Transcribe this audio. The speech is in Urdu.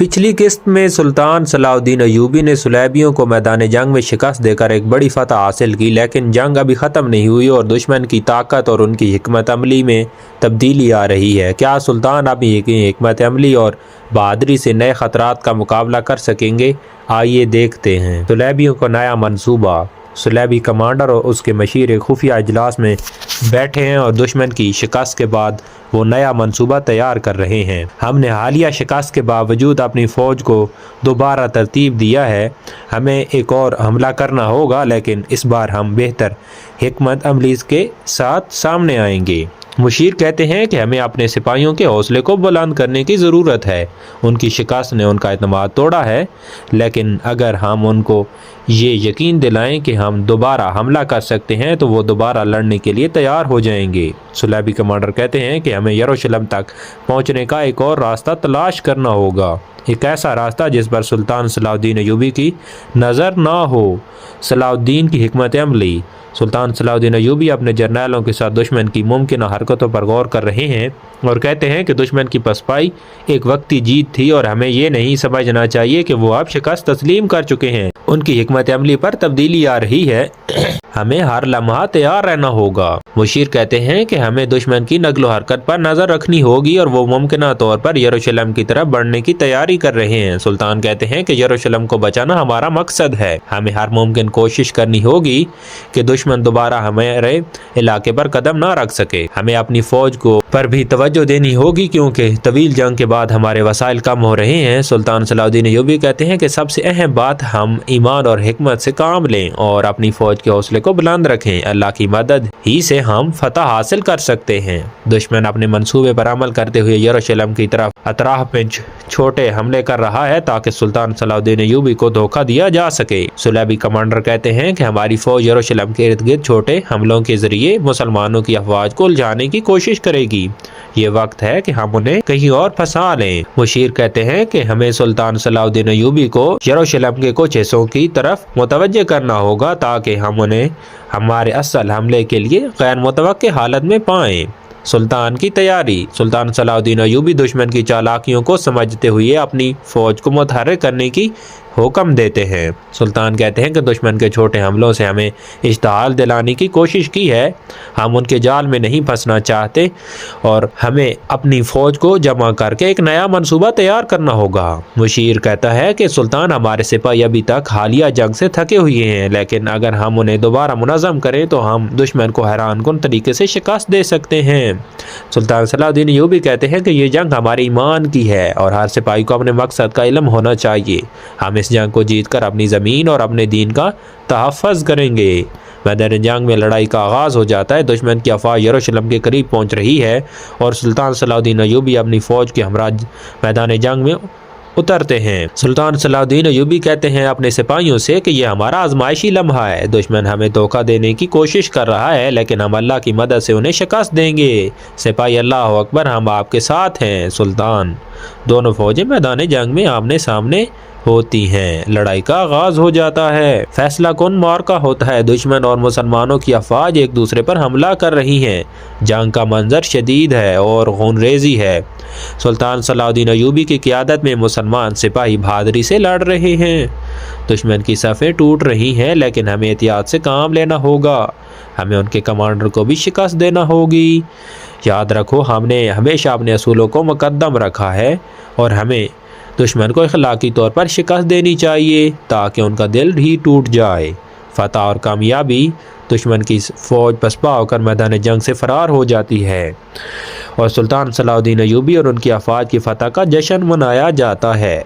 پچھلی قسط میں سلطان صلاح الدین ایوبی نے صلیبیوں کو میدان جنگ میں شکست دے کر ایک بڑی فتح حاصل کی، لیکن جنگ ابھی ختم نہیں ہوئی اور دشمن کی طاقت اور ان کی حکمت عملی میں تبدیلی آ رہی ہے۔ کیا سلطان اپنی حکمت عملی اور بہادری سے نئے خطرات کا مقابلہ کر سکیں گے؟ آئیے دیکھتے ہیں۔ صلیبیوں کو نیا منصوبہ۔ صلیبی کمانڈر اور اس کے مشیر ایک خفیہ اجلاس میں بیٹھے ہیں اور دشمن کی شکست کے بعد وہ نیا منصوبہ تیار کر رہے ہیں۔ ہم نے حالیہ شکست کے باوجود اپنی فوج کو دوبارہ ترتیب دیا ہے۔ ہمیں ایک اور حملہ کرنا ہوگا، لیکن اس بار ہم بہتر حکمت عملی کے ساتھ سامنے آئیں گے۔ مشیر کہتے ہیں کہ ہمیں اپنے سپاہیوں کے حوصلے کو بلند کرنے کی ضرورت ہے۔ ان کی شکست نے ان کا اعتماد توڑا ہے، لیکن اگر ہم ان کو یہ یقین دلائیں کہ ہم دوبارہ حملہ کر سکتے ہیں تو وہ دوبارہ لڑنے کے لیے تیار ہو جائیں گے۔ صلیبی کمانڈر کہتے ہیں کہ ہمیں یروشلم تک پہنچنے کا ایک اور راستہ تلاش کرنا ہوگا، ایک ایسا راستہ جس پر سلطان صلاح الدین ایوبی کی نظر نہ ہو۔ صلاح الدین کی حکمت عملی۔ سلطان صلاح الدین ایوبی اپنے جرنیلوں کے ساتھ دشمن کی ممکنہ حرکتوں پر غور کر رہے ہیں اور کہتے ہیں کہ دشمن کی پسپائی ایک وقتی جیت تھی اور ہمیں یہ نہیں سمجھنا چاہیے کہ وہ اب شکست تسلیم کر چکے ہیں۔ ان کی حکمت عملی پر تبدیلی آ رہی ہے، ہمیں ہر لمحہ تیار رہنا ہوگا۔ مشیر کہتے ہیں کہ ہمیں دشمن کی نقل و حرکت پر نظر رکھنی ہوگی اور وہ ممکنہ طور پر یروشلم کی طرف بڑھنے کی تیاری کر رہے ہیں۔ سلطان کہتے ہیں کہ یروشلم کو بچانا ہمارا مقصد ہے، ہمیں ہر ممکن کوشش کرنی ہوگی کہ دشمن دوبارہ ہمارے علاقے پر قدم نہ رکھ سکے۔ ہمیں اپنی فوج کو پر بھی توجہ دینی ہوگی کیونکہ طویل جنگ کے بعد ہمارے وسائل کم ہو رہے ہیں۔ سلطان صلاح الدین ایوبی کہتے ہیں کہ سب سے اہم بات ہم ایمان اور حکمت سے کام لیں اور اپنی فوج کے حوصلے کو بلند رکھیں۔ اللہ کی مدد ہی سے ہم فتح حاصل کر سکتے ہیں۔ دشمن اپنے منصوبے پر عمل کرتے ہوئے یروشلم کی طرف اطراف میں چھوٹے حملے کر رہا ہے تاکہ سلطان صلاح الدین ایوبی کو دھوکہ دیا جا سکے۔ صلیبی کمانڈر کہتے ہیں کہ ہماری فوج یروشلم کے ارد گرد چھوٹے حملوں کے ذریعے مسلمانوں کی افواج کو الجھانے کی کوشش کرے گی۔ یہ وقت ہے کہ ہم انہیں کہیں اور پھنسا لیں۔ مشیر کہتے ہیں کہ ہمیں سلطان صلاح الدین ایوبی کو یروشلم کے کچھ حصوں کی طرف متوجہ کرنا ہوگا تاکہ ہم انہیں ہمارے اصل حملے کے لیے غیر متوقع حالت میں پائیں۔ سلطان کی تیاری۔ سلطان صلاح الدین ایوبی دشمن کی چالاکیوں کو سمجھتے ہوئے اپنی فوج کو متحرک کرنے کی حکم دیتے ہیں۔ سلطان کہتے ہیں کہ دشمن کے چھوٹے حملوں سے ہمیں اشتعال دلانے کی کوشش کی ہے، ہم ان کے جال میں نہیں پھنسنا چاہتے اور ہمیں اپنی فوج کو جمع کر کے ایک نیا منصوبہ تیار کرنا ہوگا۔ مشیر کہتا ہے کہ سلطان ہمارے سپاہی ابھی تک حالیہ جنگ سے تھکے ہوئے ہیں، لیکن اگر ہم انہیں دوبارہ منظم کریں تو ہم دشمن کو حیران کن طریقے سے شکست دے سکتے ہیں۔ سلطان صلاح الدین ایوبی کہتے ہیں کہ یہ جنگ ہمارے ایمان کی ہے اور ہر سپاہی کو اپنے مقصد کا علم ہونا چاہیے۔ ہم اس جنگ کو جیت کر اپنی زمین اور اپنے دین کا تحفظ کریں گے۔ میدان جنگ میں لڑائی کا آغاز ہو جاتا ہے۔ دشمن کی افواج یروشلم کے قریب پہنچ رہی ہے اور سلطان صلاح الدین ایوبی اپنی فوج کے ہمراہ میدان جنگ میں اترتے ہیں۔ سلطان صلاح الدین ایوبی کہتے ہیں اپنے سپاہیوں سے کہ یہ ہمارا آزمائشی لمحہ ہے، دشمن ہمیں دھوکہ دینے کی کوشش کر رہا ہے لیکن ہم اللہ کی مدد سے انہیں شکست دیں گے۔ سپاہی اللہ اکبر، ہم آپ کے ساتھ ہیں۔ سلطان۔ دونوں فوجیں میدان جنگ میں آمنے سامنے ہوتی ہیں، لڑائی کا آغاز ہو جاتا ہے۔ فیصلہ کن معرکہ ہوتا ہے، دشمن اور مسلمانوں کی افواج ایک دوسرے پر حملہ کر رہی ہیں۔ جنگ کا منظر شدید ہے اور خون ریزی ہے۔ سلطان صلاح الدین ایوبی کی قیادت میں مسلمان سپاہی بہادری سے لڑ رہے ہیں۔ دشمن کی صفیں ٹوٹ رہی ہیں لیکن ہمیں احتیاط سے کام لینا ہوگا، ہمیں ان کے کمانڈر کو بھی شکست دینا ہوگی۔ یاد رکھو، ہم نے ہمیشہ اپنے اصولوں کو مقدم رکھا ہے اور ہمیں دشمن کو اخلاقی طور پر شکست دینی چاہیے تاکہ ان کا دل ہی ٹوٹ جائے۔ فتح اور کامیابی۔ دشمن کی فوج پسپا ہو کر میدان جنگ سے فرار ہو جاتی ہے اور سلطان صلاح الدین ایوبی اور ان کی افواج کی فتح کا جشن منایا جاتا ہے۔